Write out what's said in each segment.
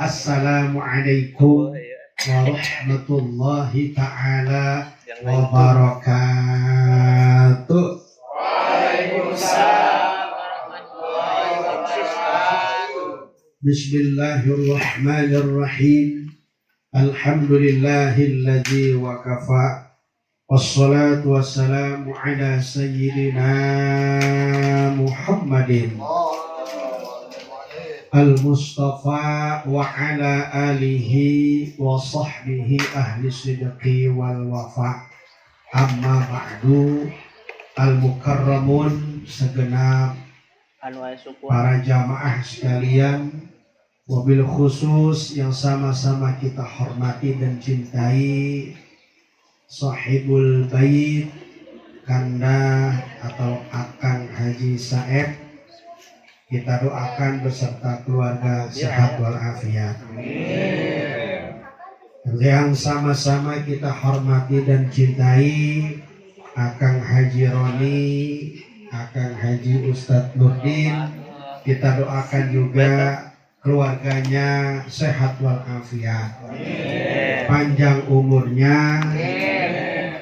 Assalamualaikum warahmatullahi ta'ala wabarakatuh. Waalaikumsalam warahmatullahi wabarakatuh. Bismillahirrahmanirrahim. Alhamdulillahilladzi wa kafa. Wassalatu wassalamu ala sayyidina Muhammadin al-Mustafa wa ala alihi wa sahbihi ahli sidqi wal wafa. Amma ba'du, al-mukarramun segenap para jamaah sekalian, wabil khusus yang sama-sama kita hormati dan cintai sahibul bait Kanda atau Akang Haji Saeb. Kita doakan beserta keluarga sehat walafiat. Yang sama-sama kita hormati dan cintai Akang Haji Roni, Akang Haji Ustadz Nurdin. Kita doakan juga keluarganya sehat walafiat, panjang umurnya,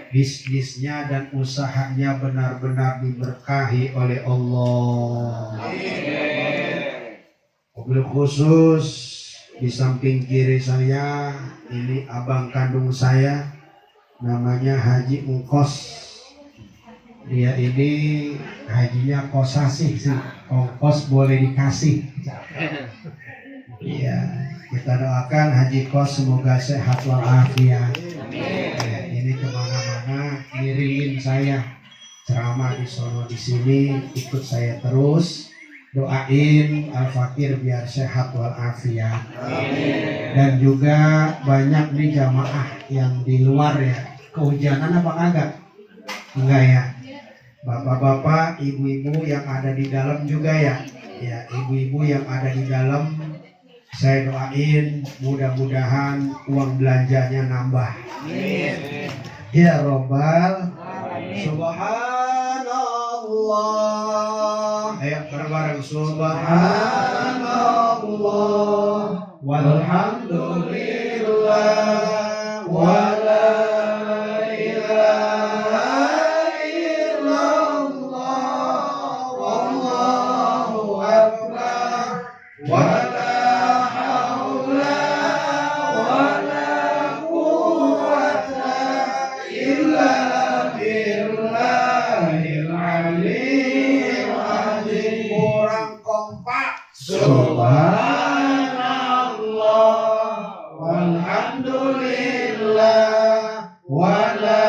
bisnisnya dan usahanya benar-benar diberkahi oleh Allah. Mobil khusus di samping kiri saya ini abang kandung saya, namanya Haji Ungkos. Dia ini hajinya kosasih sih, ongkos boleh dikasih. Iya, kita doakan Haji Kos semoga sehat walafiat. Ini kemana-mana ngirimin saya ceramah di sono di sini, ikut saya terus. Doain Al-Fakir biar sehat walafiat. Dan juga banyak nih jamaah yang di luar ya. Kehujanan apa kagak? Enggak ya. Bapak-bapak, ibu-ibu yang ada di dalam juga ya. Ya, ibu-ibu yang ada di dalam, saya doain mudah-mudahan uang belanjanya nambah. Amin. Ya Rabbal Subhanallah. Ayo bareng-bareng. Subhanallah walhamdulillah wala ilaha illallah wallahu akbar wala haula wala quwwata illa billahil aliyyil azim. Kurang kompak. Subhanallah walhamdulillah wala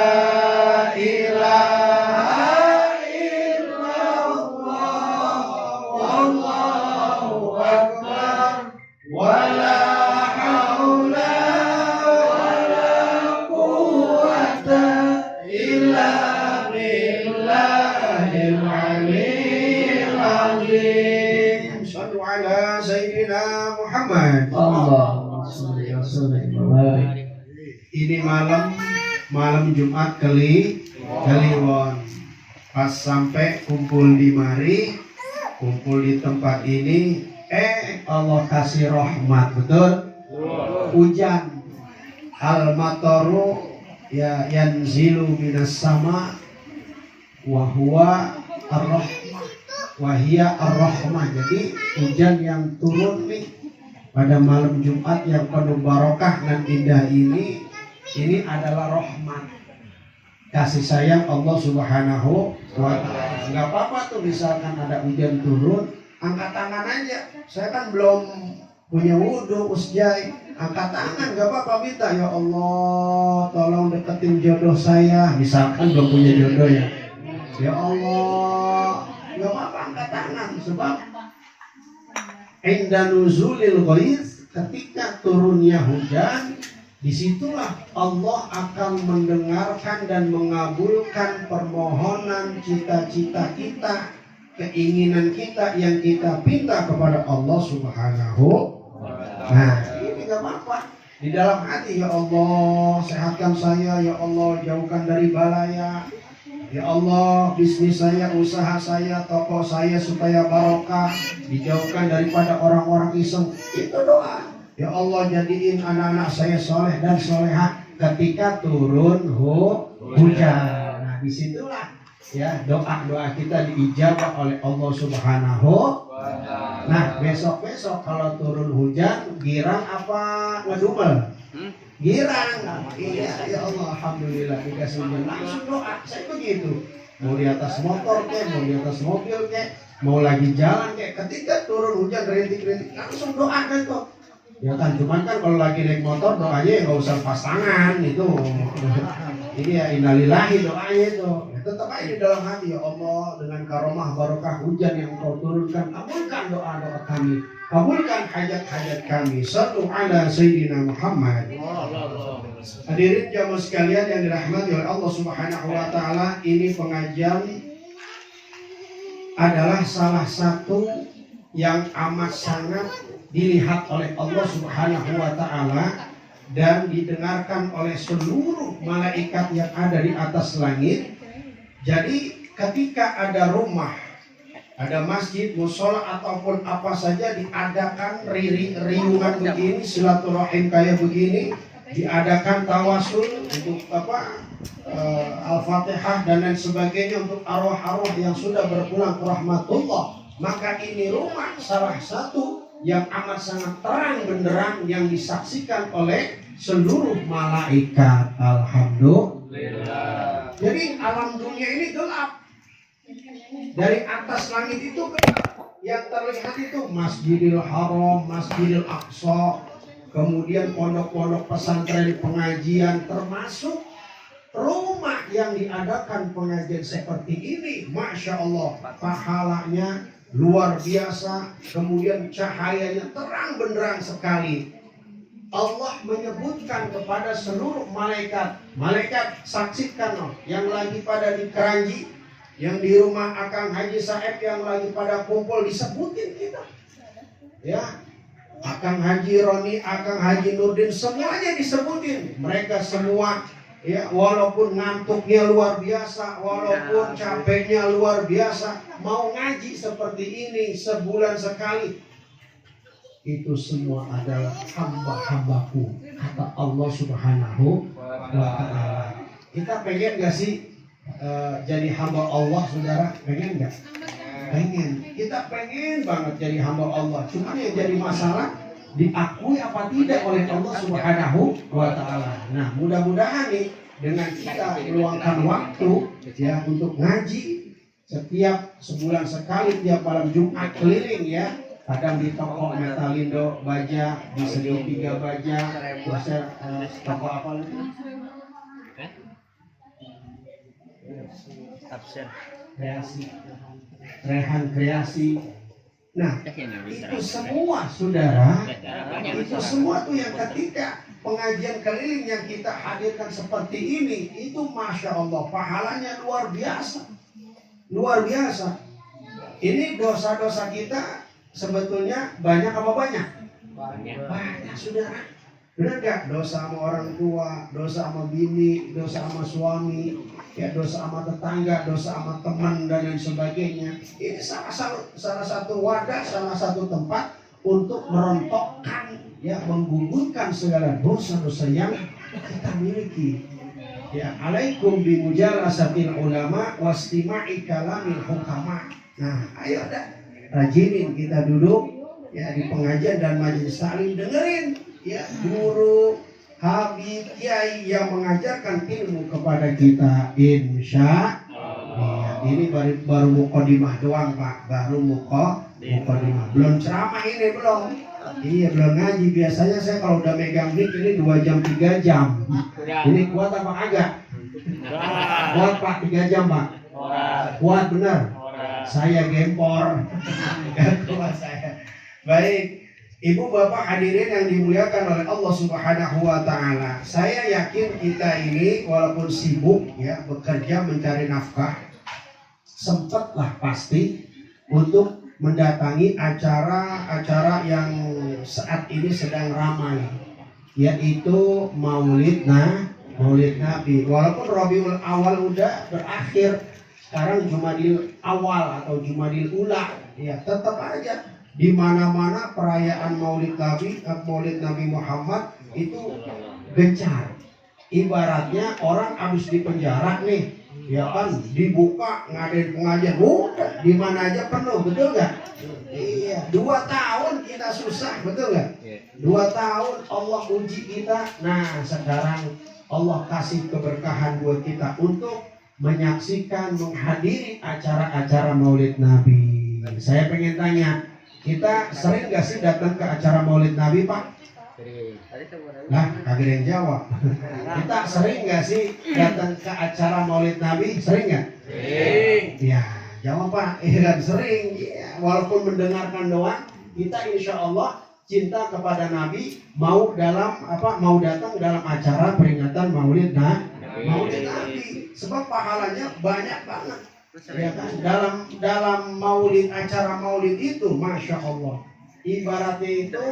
ilaha illallah wallahu akbar wala haula wala quwwata illa billahil aliyyil azim. Shallu ala sayyidina Muhammad. Allahumma shalli wa sallim wa barik. Ini malam Jumat Kliwon. Pas sampai kumpul di mari, kumpul di tempat ini, Allah kasih rahmat, betul? Hujan. Al-mataru ya yanzilu minas sama wa huwa ar-rahmah wa hiya ar-rahmah. Jadi hujan yang turun nih pada malam Jumat yang penuh barokah dan indah ini adalah rahmat, kasih sayang Allah Subhanahu wa ta'ala. Enggak apa-apa tuh misalkan ada hujan turun, angkat tangan aja. Saya kan belum punya wudhu, usjai, angkat tangan, enggak apa-apa, minta ya Allah tolong deketin jodoh saya. Misalkan belum punya jodoh ya, ya Allah, enggak apa-apa, angkat tangan. Sebab inda nuzulil ghaiz, ketika turunnya hujan, disitulah Allah akan mendengarkan dan mengabulkan permohonan cita-cita kita, keinginan kita yang kita pinta kepada Allah Subhanahu wa ta'ala. Nah, ini gak apa-apa. Di dalam hati, ya Allah sehatkan saya, ya Allah jauhkan dari balaya, ya Allah bisnis saya, usaha saya, toko saya supaya barokah, dijauhkan daripada orang-orang iseng. Itu doa. Ya Allah, jadiin anak-anak saya soleh dan soleha ketika turun hujan. Nah, disitulah ya doa-doa kita diijabah oleh Allah Subhanahu. Nah, besok-besok kalau turun hujan, girang apa ngedumel? Girang. Iya, ya Allah, alhamdulillah dikasih hujan. Langsung doa, saya begitu. Mau di atas motor kek, mau di atas mobil kek, mau lagi jalan kek, ketika turun hujan rintik-rintik, langsung doa kan kok. Ya kan, cuman kan kalau lagi naik motor doanya ya nggak usah pas tangan itu. Ini ya innalillahi doanya itu. Ya, tetap aja di dalam hati, ya Allah, dengan karomah barokah hujan yang Engkau turunkan, kabulkan doa-doa kami, kabulkan hajat-hajat kami. Shallu ala sayyidina Muhammad. Hadirin jamaah sekalian yang dirahmati oleh Allah Subhanahu wa taala, ini pengajian adalah salah satu yang amat sangat dilihat oleh Allah Subhanahu wa taala dan didengarkan oleh seluruh malaikat yang ada di atas langit. Jadi ketika ada rumah, ada masjid, musola ataupun apa saja diadakan riungan begini, silaturahim kayak begini, diadakan tawasul untuk Al-Fatihah dan lain sebagainya untuk arwah-arwah yang sudah berpulang ke rahmatullah, maka ini rumah salah satu yang amat sangat terang benderang yang disaksikan oleh seluruh malaikat. Alhamdulillah. Jadi alam dunia ini gelap. Dari atas langit itu gelap. Yang terlihat itu Masjidil Haram, Masjidil Aqsa, kemudian pondok-pondok pesantren pengajian, termasuk rumah yang diadakan pengajian seperti ini. Masya Allah, pahalanya luar biasa, kemudian cahayanya terang benderang sekali. Allah menyebutkan kepada seluruh malaikat, malaikat saksikan loh, yang lagi pada di Keranji, yang di rumah Akang Haji Saeb yang lagi pada kumpul, disebutin kita. Ya, Akang Haji Roni, Akang Haji Nurdin, semuanya disebutin. Mereka semua ya, walaupun ngantuknya luar biasa, walaupun capeknya luar biasa, mau ngaji seperti ini sebulan sekali, itu semua adalah hamba-hambaku, kata Allah Subhanahu wa ta'ala. Kita pengen gak sih jadi hamba Allah, saudara? Pengen gak? Pengen. Kita pengen banget jadi hamba Allah. Cuma yang jadi masalah, diakui apa tidak oleh Allah Subhanahu wa ta'ala. Nah, mudah-mudahan nih dengan kita meluangkan waktu ya untuk ngaji setiap sebulan sekali, tiap malam Jumat keliling ya, kadang di toko Metalindo Baja, di Segitiga Baja, terus toko apa lagi? Kreasi, Rehan Kreasi. Nah, itu semua saudara, itu semua tuh yang ketika pengajian keliling yang kita hadirkan seperti ini, itu Masya Allah, pahalanya luar biasa. Luar biasa. Ini dosa-dosa kita sebetulnya banyak apa banyak? Banyak saudara. Benar gak? Dosa sama orang tua, dosa sama bini, dosa sama suami, ya, dosa sama tetangga, dosa sama teman dan lain sebagainya. Ini salah satu wadah, salah satu tempat untuk merontokkan, ya, menggugurkan segala dosa-dosa yang kita miliki. Ya, alaikum bimujalasatil ulama wastima'i kalamil hukama. Nah, ayo dah, rajinin kita duduk ya di pengajian dan majelis taklim, dengerin ya guru, habib, kiai yang mengajarkan ilmu kepada kita, insya Allah. Ya, ini baru mukadimah doang Pak, baru mukadimah, belum ceramah ini, belum. Iya, belum ngaji. Biasanya saya kalau udah megang mic ini 2 jam 3 jam. Ini kuat apa agak? Kuat Pak, 3 jam Pak. Kuat benar. Saya gempor. Gak kuat saya. Baik, Ibu Bapak hadirin yang dimuliakan oleh Allah Subhanahu wa ta'ala. Saya yakin kita ini walaupun sibuk ya bekerja mencari nafkah, sempatlah pasti untuk mendatangi acara-acara yang saat ini sedang ramai, yaitu Maulid Nabi. Walaupun Rabiul Awal udah berakhir, sekarang Jumadil Awal atau Jumadil Ula, ya tetap aja Di mana-mana perayaan Maulid Nabi Muhammad itu gencar. Ibaratnya orang habis di penjara nih, ya kan, dibuka ngadain pengajian, udah di mana aja penuh, betul nggak? Iya, 2 tahun kita susah, betul nggak? 2 tahun Allah uji kita. Nah, sekarang Allah kasih keberkahan buat kita untuk menyaksikan, menghadiri acara-acara Maulid Nabi. Saya pengen tanya, kita sering gak sih datang ke acara Maulid Nabi, Pak? Nah, kagak ada yang jawab. Kita sering gak sih datang ke acara Maulid Nabi? Sering gak? Sering. Ya, jawab Pak. Kan sering. Ya, walaupun mendengarkan doang, kita insya Allah cinta kepada Nabi, mau datang dalam acara peringatan Maulid Nabi. Sebab pahalanya banyak banget. Ya kan? Dalam maulid, acara maulid itu, masya Allah, ibaratnya itu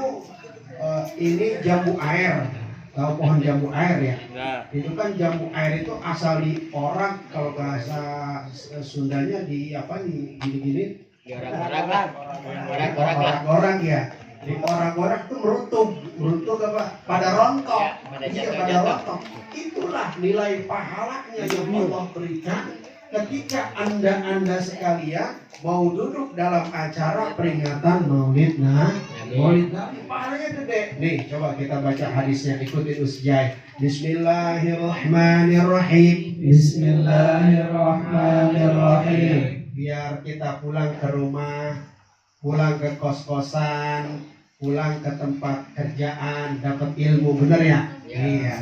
ini jambu air. Tahu pohon jambu air ya? Itu kan jambu air itu asal di orang, kalau bahasa Sundanya di apa nih, gini-gini, orang ya. Di orang-orang itu meruntuh apa? Pada rontok. Iya, pada rontok. Itulah nilai pahalanya yang Allah berikan ketika anda sekalian mau duduk dalam acara peringatan Maulid Nabi. Pahalanya gede. Nih, coba kita baca hadisnya, ikutin Usjai. Bismillahirrahmanirrahim. Bismillahirrahmanirrahim. Biar kita pulang ke rumah, pulang ke kos-kosan, pulang ke tempat kerjaan, dapat ilmu, bener ya? Iya.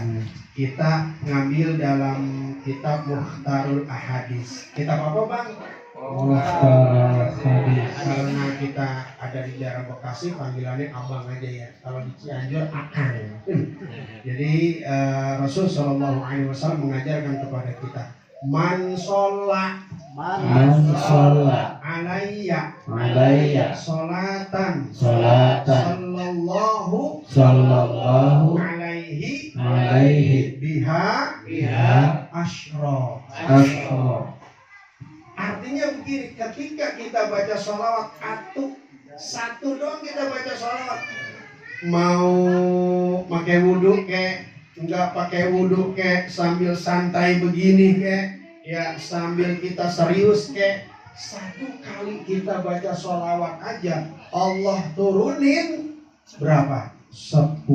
Kita ngambil dalam kitab Mukhtarul Ahadis. Kitab apa, Bang? Mukhtarul Ahadis. Karena kita ada di daerah Bekasi, panggilannya abang aja ya. Kalau di Cianjur, akang. Jadi Rasul Shallallahu Alaihi Wasallam mengajarkan kepada kita, man sholla alayya sholatan sallallahu alaihi biha asyra. Artinya begini, ketika kita baca sholawat satu doang kita baca sholawat, mau pakai wudhu kek, enggak pakai wudhu kek, sambil santai begini kek, ya sambil kita serius kek, 1 kali kita baca sholawat aja Allah turunin berapa? 10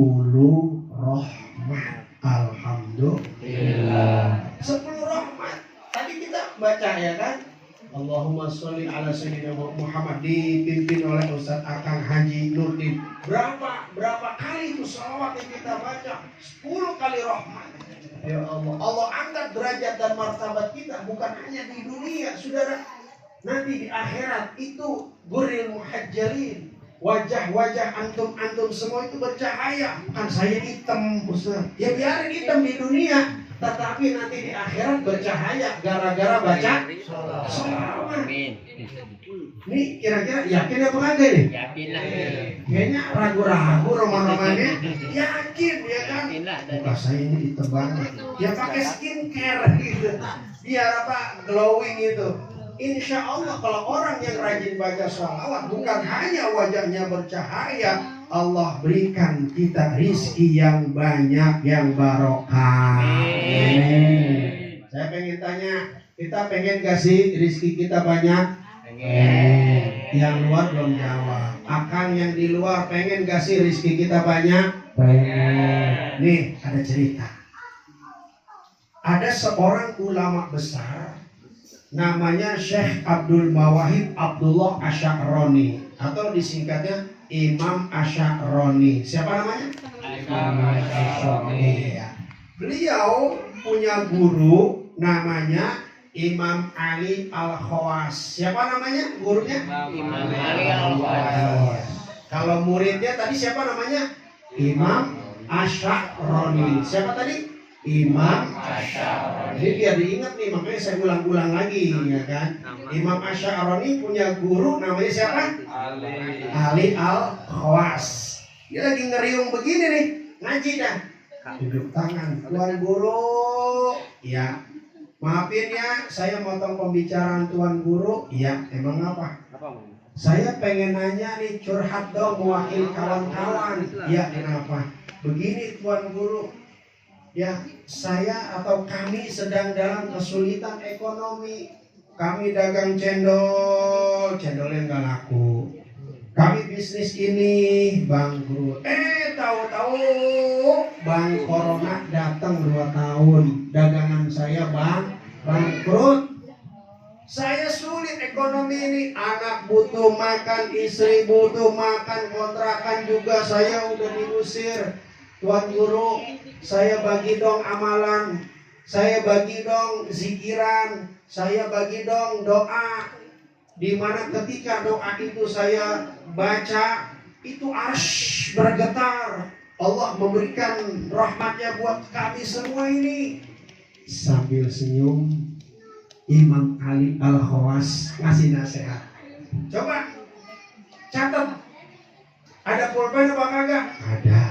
rahmat. Alhamdulillah. 10 rahmat. Tadi kita baca ya kan, Allahumma sholli ala sayyidina Muhammad, dipimpin oleh Ustaz Akang Haji Nurdin. Berapa kali itu sholawat yang kita baca? 10 kali rahmat. Ya Allah, Allah angkat derajat dan martabat kita bukan hanya di dunia, saudara. Nanti di akhirat itu guril muhajjalin, wajah-wajah antum semua itu bercahaya. Bukan saya hitam, Ustaz. Ya biarin hitam di dunia, tetapi nanti di akhirat bercahaya gara-gara baca sholawat. Nih kira-kira yakin apa kagak nih? Yakin lah. Kayaknya ragu-ragu roman-romannya. Yakin ya kan? Muka saya ini hitam banget. Ya pakai skincare gitu. Biar apa? Glowing itu. Insya Allah kalau orang yang rajin baca sholawat, bukan hanya wajahnya bercahaya, Allah berikan kita rizki yang banyak, yang barokah. Saya pengen tanya, kita pengen gak sih rizki kita banyak? Pengen. Yang luar belum jawab. Akang yang di luar pengen gak sih rizki kita banyak? Pengen. Nih ada cerita. Ada seorang ulama besar, namanya Syekh Abdul Mawahib Abdullah Asy'aroni, atau disingkatnya Imam Asy'aroni. Siapa namanya? Imam Asy'aroni. Iya. Beliau punya guru namanya Imam Ali Al-Khawas. Siapa namanya gurunya? Imam Ali Al-Khawas. Kalau muridnya tadi siapa namanya? Imam Asy'aroni. Siapa tadi? Imam Asy'aroni. Jadi biar diingat nih, makanya saya ulang-ulang lagi ya kan. Imam Asy'aroni punya guru namanya siapa? Ali Al-Khawas. Dia lagi ngeriung begini nih, ngaji dah. Duduk tangan, Tuan Guru. Ya, Maafin ya, saya motong pembicaraan Tuan Guru. Iya, emang apa? Saya pengen nanya nih, curhat dong mewakili kawan-kawan. Iya, kenapa? Begini Tuan Guru. Ya, saya atau kami sedang dalam kesulitan ekonomi. Kami dagang cendol, cendolnya nggak laku. Kami bisnis ini bangkrut. Tahu-tahu Bang Corona datang 2 tahun. Dagangan saya bangkrut. Saya sulit ekonomi ini. Anak butuh makan, istri butuh makan, kontrakan juga saya udah diusir. Tuan Guru, saya bagi dong amalan. Saya bagi dong zikiran. Saya bagi dong doa. Di mana ketika doa itu saya baca, itu arsy bergetar. Allah memberikan rahmatnya buat kami semua ini. Sambil senyum, Imam Ali Al-Khawas ngasih nasihat. Coba catat. Ada pulpen apa kagak? Ada.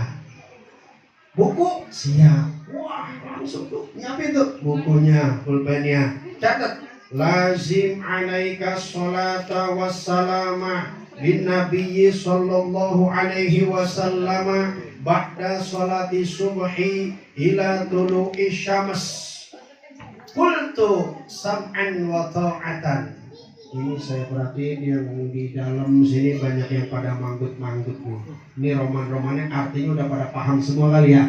Buku? Siap. Wah, langsung tuh nyiapin tuh bukunya, pulpennya. Catat. Lazim alaika sholata wassalama bin nabiyyi sallallahu alaihi wasallama ba'da sholati subhi ila tulu'i syams. Qultu sam'an wa ta'atan. Ini saya perhatiin yang di dalam sini banyak yang pada manggut-manggut nih. Ini roman-romannya artinya udah pada paham semua kali ya.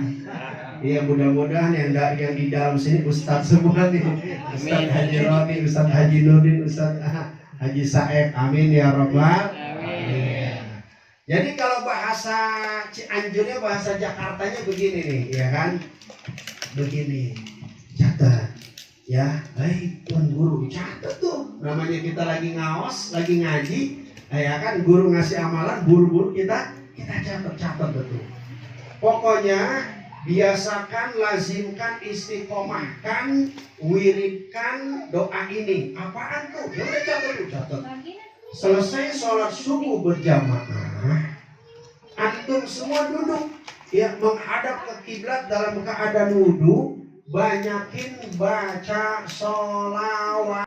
Iya, mudah-mudahan yang di dalam sini Ustadz semua nih. Ustadz Haji Roni, Ustadz Haji Nurdin, Ustadz Haji Saeb. Amin ya Rabbal. Amin. Jadi kalau bahasa Cianjurnya, bahasa Jakartanya begini nih, ya kan? Begini. Catat. Ya, baik Tuan Guru, catat tuh. Namanya kita lagi ngaos, lagi ngaji, ya kan? Guru ngasih amalan, buru-buru kita catat betul. Pokoknya biasakan, lazimkan, istiqomahkan, wiridkan doa ini. Apaan tuh? Ya udah catat. Selesai sholat subuh berjamaah, antum semua duduk, ya, menghadap ke kiblat dalam keadaan wudu. Banyakin baca sholawat.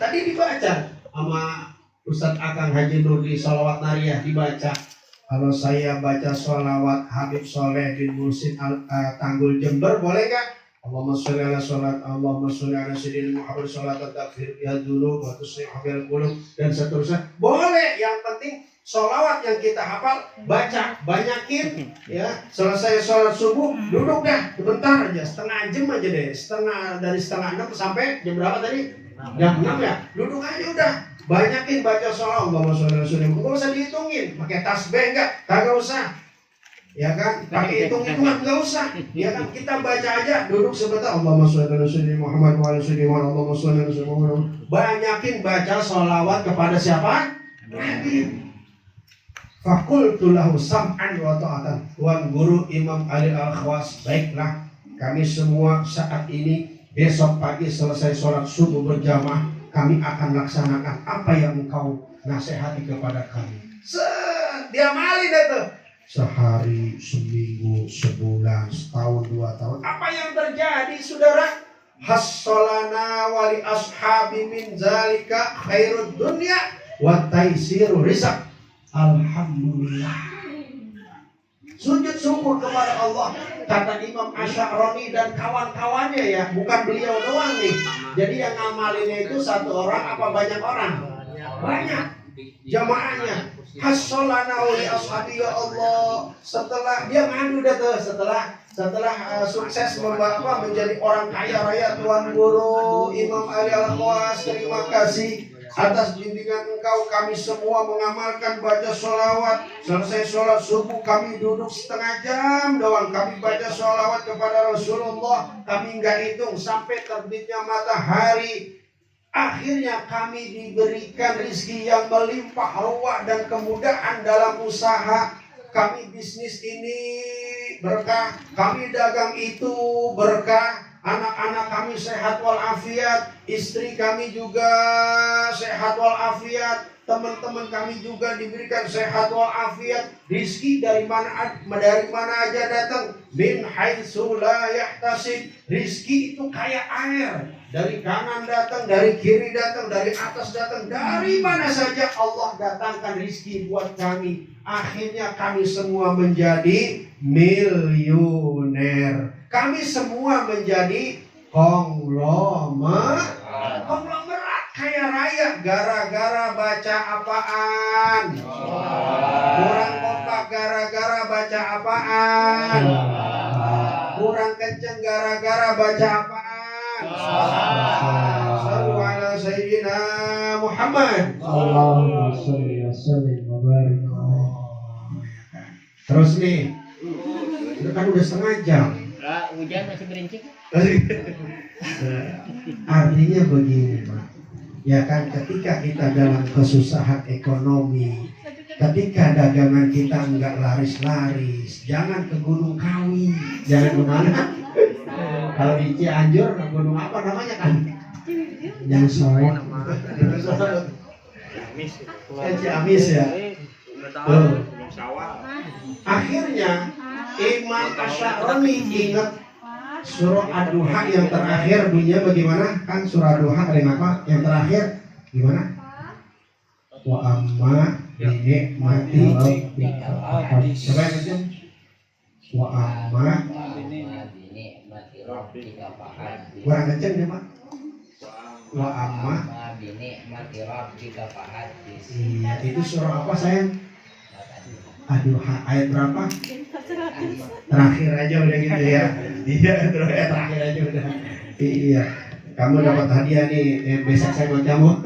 Tadi dibaca sama Ustadz Akang Haji Nurdi, sholawat nariyah dibaca. Kalau saya baca sholawat Habib Soleh bin Muhsin Tanggul Jember, boleh gak? Allahumma sholli ala sholat, Allahumma sholli ala sayyidina Muhammad sholat takfir ya dulu, wa tusri hafil qulub, dan seterusnya. Boleh, yang penting sholawat yang kita hafal, baca, banyakin, ya. Selesai sholat subuh, duduk dah, sebentar aja, setengah jam aja deh, dari setengah 6 sampai jam berapa tadi? Jam 6 ya, duduk aja udah. Banyakin baca sholawat, Allahumma sholli ala sayyidina Muhammad. Enggak usah dihitungin, pakai tasbih enggak? Kagak usah. Ya kan? Pakai hitung-hitungan enggak usah. Ya kan? Kita baca aja, duduk sebentar, Allahumma sholli ala sayyidina Muhammad wa ala sayyidina Muhammad, Allahumma sholli ala sayyidina Muhammad. Banyakin baca sholawat kepada siapa? Nabi. Fakultu lahu sam'an wa ta'atan. Tuan Guru Imam Ali Al-Khawas, baiklah, kami semua saat ini besok pagi selesai sholat subuh berjamaah, kami akan laksanakan apa yang engkau nasihati kepada kami. Diamalin itu. Sehari, seminggu, sebulan, setahun, 2 tahun. Apa yang terjadi, saudara? Hassolana wali ashabi min zalika khairud dunya wa taisiru rizq. Alhamdulillah. Sujud syukur kepada Allah. Kata Imam Asy'arani dan kawan-kawannya, ya, bukan beliau doang nih. Jadi yang ngamalinnya itu 1 orang apa banyak orang? Banyak. Jamaahnya. Hassolana wali ashabi ya Allah. Setelah dia ngadu dah tuh, setelah sukses menjadi orang kaya raya, Tuan Guru Imam Ali Al-Khawas, terima kasih atas bimbingan engkau. Kami semua mengamalkan baca sholawat. Selesai sholat subuh kami duduk setengah jam doang, kami baca sholawat kepada Rasulullah. Kami nggak hitung sampai terbitnya matahari. Akhirnya kami diberikan rezeki yang melimpah ruah dan kemudahan dalam usaha. Kami bisnis ini berkah, kami dagang itu berkah. Anak-anak kami sehat walafiat, istri kami juga sehat walafiat, teman-teman kami juga diberikan sehat walafiat. Rizki dari mana aja datang, min haitsu la yahtasib. Rizki itu kayak air, dari kanan datang, dari kiri datang, dari atas datang, dari mana saja Allah datangkan rizki buat kami. Akhirnya kami semua menjadi miliuner. Kami semua menjadi konglomerat kaya raya gara-gara baca apaan? Kurang kompak gara-gara baca apaan? Kurang kenceng gara-gara baca apaan? Sallu ala Sayyidina Muhammad. Allahumma sholli wa sallim wa barik. Terus nih, itu kan udah setengah jam. Hujan masih berincik. Artinya begini, Pak. Ya kan, ketika kita dalam kesusahan ekonomi, ketika dagangan kita enggak laris-laris, jangan ke Gunung Kawi. Jangan kemana? Kalau di Cianjur, ke gunung apa namanya kan? Yang sawit. Ciamis ya. Akhirnya Imam Asy'arani ingat surah Ad-Duha yang terakhir bunyinya bagaimana? Kan surah Ad-Duha ada yang apa? Yang terakhir gimana? Wa amma bi ni'mati rabbika fahaddits. Coba yang itu. Wa amma kurang kenceng ya, Pak. Wa amma bi ni'mati rabbika fahaddits. Iya, itu surah apa, sayang? Ad-Duha ayat berapa? Terakhir aja udah gitu ya. Iya, terakhir aja udah. Iya. Kamu dapat hadiah nih, besok saya buat kamu.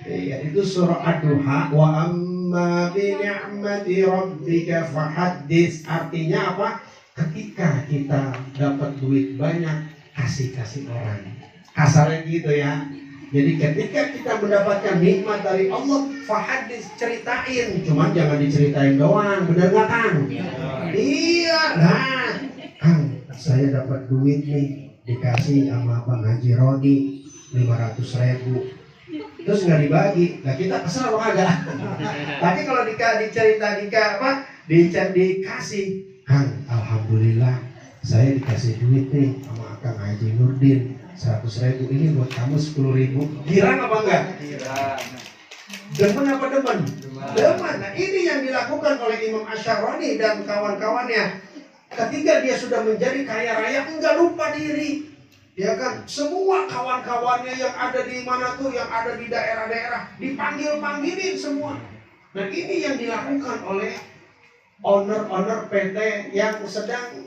Iya, itu surah Ad-Duha. Wa amma bi ni'mati rabbika fahaddits. Artinya apa? Ketika kita dapat duit banyak, kasih orang. Kasarnya gitu ya. Jadi ketika kita mendapatkan nikmat dari Allah, fahaddits, ceritain. Cuman jangan diceritain doang, bener nggak Kang? Iya, nah, Kang, saya dapat duit nih, dikasih sama Bang Haji Rodi 500.000. Terus nggak dibagi, nah kita kesel loh agak. Tapi kalau dikasih, Kang, alhamdulillah, saya dikasih duit nih sama Kang Haji Nurdin. 100.000 ini buat kamu 10.000. Girang apa enggak? Demen apa demen? Demen. Nah, ini yang dilakukan oleh Imam Asy'arani dan kawan-kawannya. Ketika dia sudah menjadi kaya raya, enggak lupa diri. Ya kan? Semua kawan-kawannya yang ada di mana tuh, yang ada di daerah-daerah, dipanggilin semua. Nah, ini yang dilakukan oleh owner PT yang sedang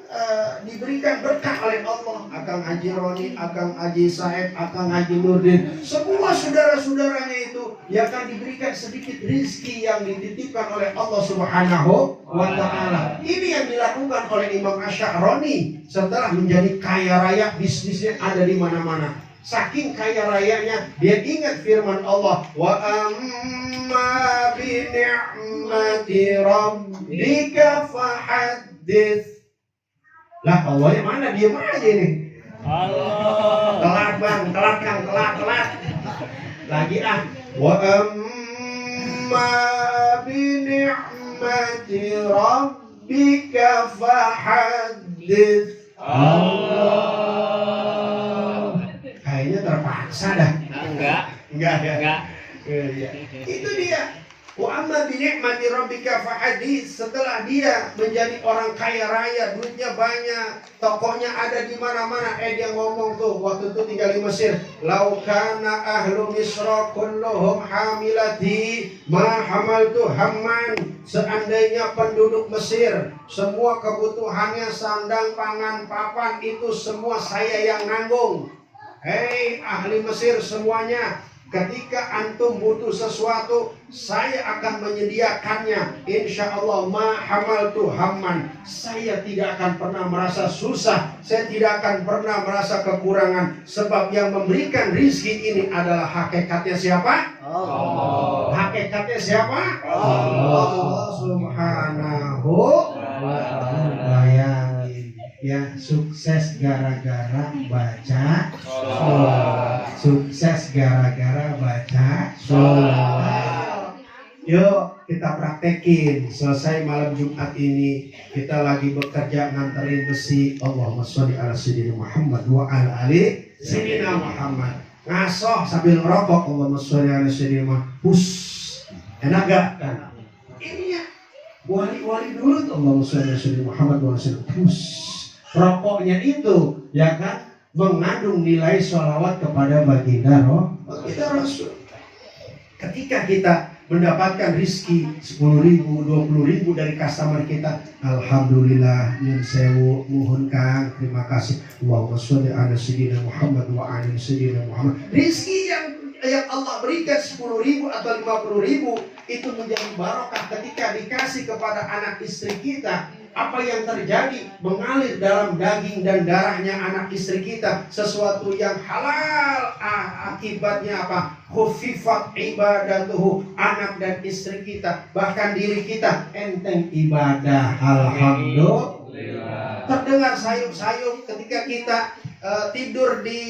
diberikan berkah oleh Allah. Akang Haji Roni, Akang Haji Said, Akang Haji Nurdin, semua saudara-saudaranya itu yang akan diberikan sedikit rizki yang dititipkan oleh Allah Subhanahu wa Ta'ala. Ini yang dilakukan oleh Imam Asy'arani setelah menjadi kaya raya, bisnisnya ada di mana-mana. Saking kaya rayanya, dia ingat firman Allah, wa amma bi ni'mati rabbika fahaddits. Lah Allahnya mana? Diam aja nih. Allah. Telat bang, telat Kang, telat. Lagi ah. Wa amma bi ni'mati rabbika fahaddits. Allah. Kayaknya terpaksa dah. Enggak ya. Iya. Itu dia. Wa amma bi ni'mati rabbika fahaddits. Setelah dia menjadi orang kaya raya, duitnya banyak, tokonya ada di mana-mana. Dia ngomong tuh waktu itu tinggal di Mesir, "Lau kana ahlu Misra kulluhum hamilati ma hamaltu hamman." Seandainya penduduk Mesir semua kebutuhannya sandang, pangan, papan itu semua saya yang nanggung. Hei ahli Mesir semuanya, ketika antum butuh sesuatu, saya akan menyediakannya. Insya Allah ma hamaltu hamman. Saya tidak akan pernah merasa susah. Saya tidak akan pernah merasa kekurangan. Sebab yang memberikan rizki ini adalah hakikatnya siapa? Allah. Hakikatnya siapa? Allah Subhanahu wa Ta'ala. Ya, sukses gara-gara baca sholawat. Sukses gara-gara baca sholawat. Yuk kita praktekin. Selesai malam Jumat ini, kita lagi bekerja nganterin besi. Allahumma sholli ala sayyidina Muhammad wa ala alihi Sayyidina Muhammad. Ngasoh sambil ngerokok, Allahumma sholli ala sayyidina Muhammad. Hus. Enak gak? Kan? Ini ya. Wali-wali dulu tuh Allahumma sholli ala sayyidina Muhammad wa sallam. Hus. Rokoknya itu ya kan mengandung nilai sholawat kepada baginda Rasul. Ketika kita mendapatkan rizki 10.000, 20.000 dari customer kita, alhamdulillah, nyun sewu, muhun kang, terima kasih. Allahumma sholli ala sayyidina Muhammad wa ala sayyidina Muhammad. Rizki yang Allah berikan 10.000 atau 50.000 itu menjadi barokah ketika dikasih kepada anak istri kita. Apa yang terjadi? Mengalir dalam daging dan darahnya anak istri kita sesuatu yang halal. Akibatnya apa? Khufifat ibadatuhu, anak dan istri kita, bahkan diri kita enteng ibadah. Alhamdulillah. Terdengar sayup-sayup ketika kita tidur di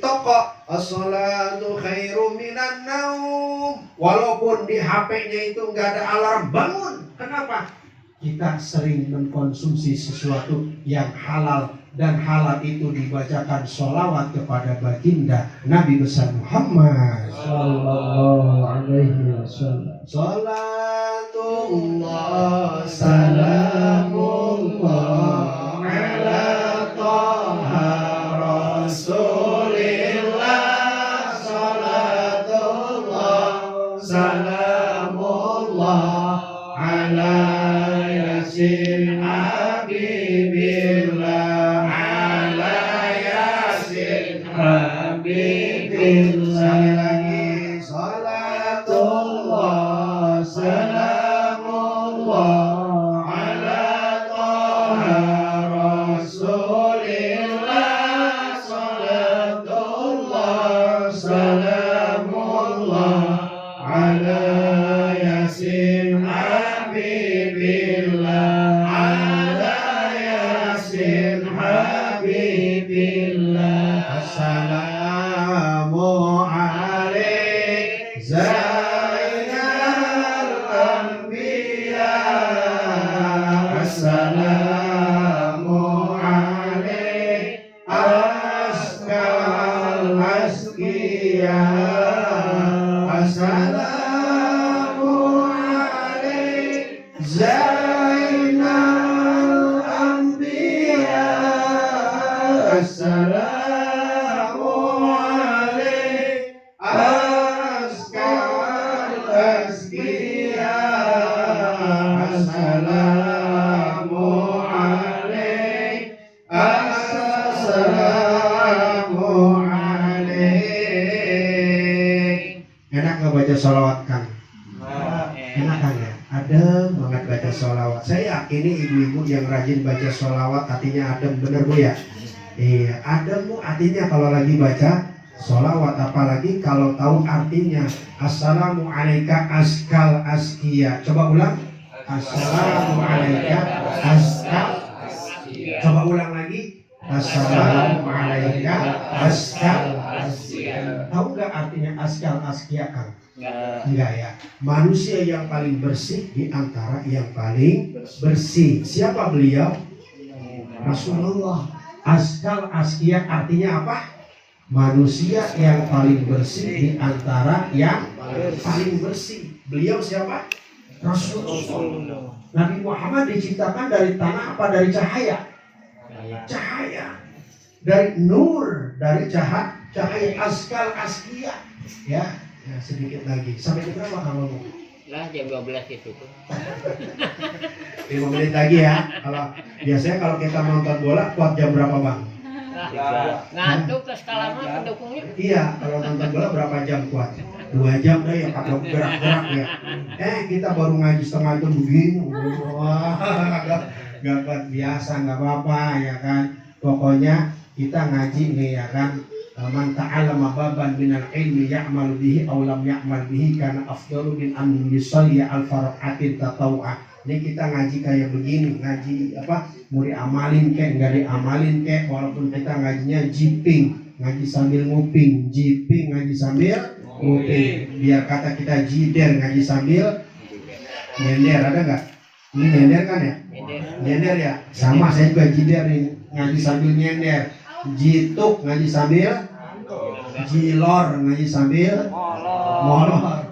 toko. As-salatu khairum minan naum. Walaupun di HP-nya itu nggak ada alarm bangun. Kenapa? Kita sering mengkonsumsi sesuatu yang halal, dan halal itu dibacakan sholawat kepada baginda Nabi besar Muhammad sallallahu alaihi wasallam. Salatullah salamullah ala Taha Rasulillah. Salatullah salamullah ala Yasin Habibillah, ala Yasin Habibillah. Sekali lagi, salatullah salamullah ala Taha Rasulillah. Salatullah salamullah ala Yasin Habibillah, ala Yasin Habibillah. Assalamu alaik Zainal Anbiya. Assalamu alaik Askal Asqiya. Assalamu alaik Zainal Anbiya. Assalamu alaik Askal Asqiya. Assalamu alaik. Assalamu alaik. Enak nggak baca sholawat Kang? Enak kan ya? Adem banget baca sholawat. Saya yakin ini ibu-ibu yang rajin baca sholawat hatinya adem, bener Bu ya? Iya, adem Bu artinya kalau lagi baca sholawat, apalagi kalau tahu artinya. Assalamu alaika askal askia. Coba ulang. Assalamu alaika askal. Coba ulang lagi. Assalamu alaika askal askia. Tahu nggak artinya askal askia Kang? Enggak ya. Manusia yang paling bersih di antara yang paling bersih. Siapa beliau? Rasulullah. Askal askia artinya apa? Manusia yang paling bersih di antara yang paling bersih. Beliau siapa? Rasulullah. Nabi Muhammad diciptakan dari tanah apa dari cahaya? Cahaya. Dari nur, dari cahaya. Askal askia. Ya. Ya, sedikit lagi. Sampai ke berapa kamu? Lah jam 12 itu tuh. 5 menit lagi ya. Biasanya kalau kita nonton bola kuat jam berapa Bang? Ngantuk terus lama pendukungnya. Iya, kalau nonton bola berapa jam kuat? 2 jam deh ya, kalau gerak-gerak ya. Kita baru ngaji setengah jam begini. Wah, gak kuat biasa, gak apa-apa ya kan. Pokoknya kita ngaji nih ya kan. Man ta'allama baban minal ilmi ya'mal bihi aw lam ya'mal bihi kana afdalu min an yusalli al-farqatin tatawwa. Ini kita ngaji kayak begini, ngaji apa? Mau diamalin kek, enggak diamalin kek, walaupun kita ngajinya jiping, ngaji sambil nguping, jiping ngaji sambil nguping. Biar kata kita jider, ngaji sambil nyender, ada enggak? Ini nyender kan ya? Nyender ya? Sama, saya juga jider nih, ngaji sambil nyender. jituk ngaji sambil jilor ngaji sambil molor.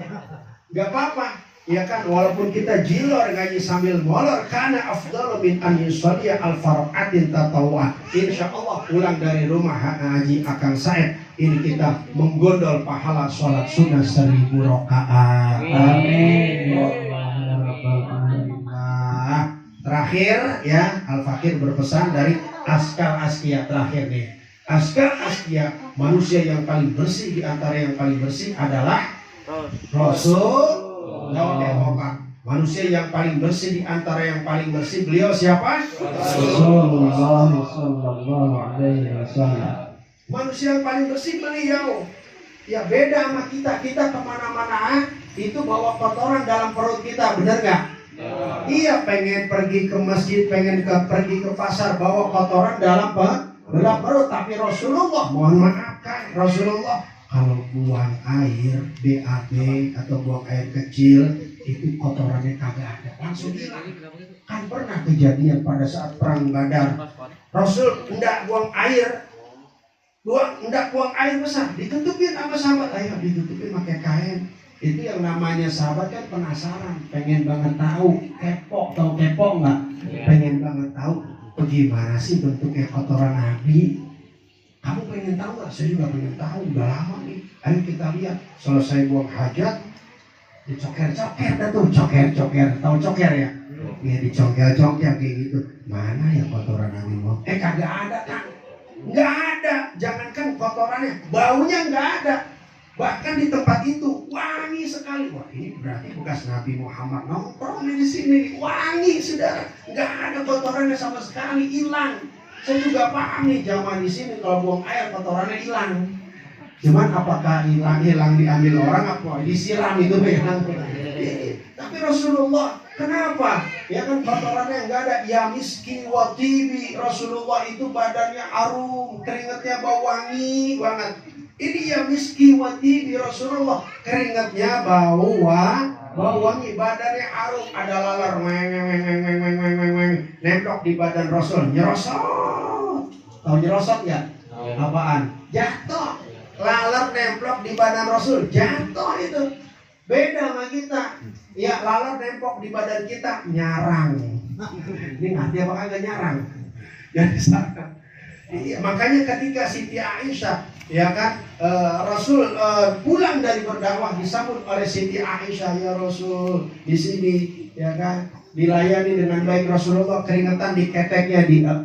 Gak apa-apa, ya kan, walaupun kita jilor ngaji sambil molor, karena afdalu min an yusalliya al-farqatin tatawwa. Insyaallah pulang dari rumah Haji Akang Said ini kita menggondol pahala sholat sunnah 1000 rakaat. Amin. Nah, terakhir ya, Al-Fakir berpesan dari Askar Askia terakhir nih. Askar Askia, manusia yang paling bersih di antara yang paling bersih adalah Rasulullah. Manusia yang paling bersih di antara yang paling bersih, beliau siapa? Rasulullah sallallahu alaihi wasallam. Manusia yang paling bersih beliau. Ya beda sama kita. Kita kemana-mana itu bawa kotoran dalam perut kita, benar gak? Iya, pengen pergi ke masjid, pengen pergi ke pasar, bawa kotoran dalam perut. Tapi Rasulullah, mohon maaf kan, Rasulullah kalau buang air BAB atau buang air kecil itu kotorannya kagak ada, langsung hilang. Kan pernah kejadian pada saat perang Badar, Rasul hendak buang air besar, ditutupin sama sahabat, ayo ditutupin pakai kain. Itu yang namanya sahabat kan penasaran, pengen banget tahu, tahu kepo nggak? Pengen banget tahu bagaimana sih bentuknya kotoran Nabi. Kamu pengen tahu nggak? Saya juga pengen tahu, udah lama nih. Ayo kita lihat, selesai buang hajat, dicoker-coker dah tuh, coker, tahu coker ya? Ya dicoker-coker kayak gitu. Mana ya kotoran Nabi mau? Kagak ada kan? Nggak ada, jangankan kotorannya, baunya nggak ada. Bahkan di tempat itu wangi sekali. Wah, ini berarti bekas Nabi Muhammad nongkrong di sini, wangi saudara. Nggak ada kotorannya sama sekali, hilang. Saya juga paham nih, zaman di sini kalau buang air kotorannya hilang. Cuman apakah hilang diambil orang apa disiram itu hilang? Tapi Rasulullah kenapa? Ya kan kotorannya nggak ada. Ya miskin wa tibi, Rasulullah itu badannya harum, keringatnya bau wangi banget. Ini ya miskin wa tibi, Rasulullah keringatnya bau wangi, badannya harum, ada lalar nemplok di badan Rasul, nyerosot. Tahu nyerosot ya? Apaan? Jatuh. Lalar nemplok di badan Rasul, jatuh itu. Beda sama kita. Ya, lalat nempok di badan kita, nyarang. Ini ngerti apa kagak nyarang? Jadi sana. Iya, makanya ketika Siti Aisyah, ya kan, Rasul pulang dari berdakwah disambut oleh Siti Aisyah, ya Rasul di sini, ya kan, dilayani dengan baik. Rasulullah keringetan di keteknya, dielap,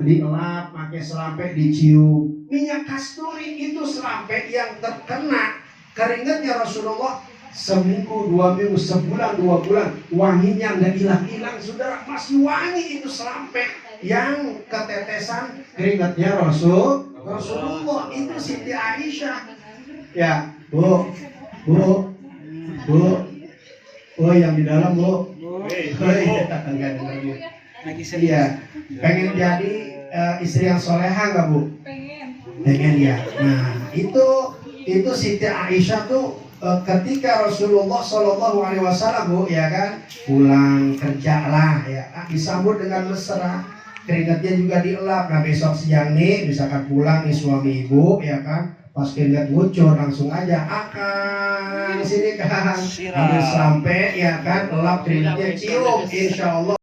pakai selampe, dicium. Minyak kasturi itu selampe yang terkena keringetnya Rasulullah. Seminggu, 2 minggu, sebulan, 2 bulan, wanginya nggak hilang-hilang, saudara, masih wangi itu selampe yang ketetesan keringatnya Rasulullah. Itu Siti Aisyah. Ya, bu, yang di dalam bu, iya, pengen jadi istri yang soleha nggak bu? Pengen ya. Nah, itu Siti Aisyah tuh. Ketika Rasulullah Shallallahu Alaihi Wasallam bu, ya kan, pulang kerja lah, ya disambut dengan mesra, keringatnya juga dielap. Nah besok siang nih, misalkan pulang nih suami ibu, ya kan, pas keringat ngucur langsung aja, akan sini kan, ambil sampai, ya kan, elap keringatnya, cium, insya Allah.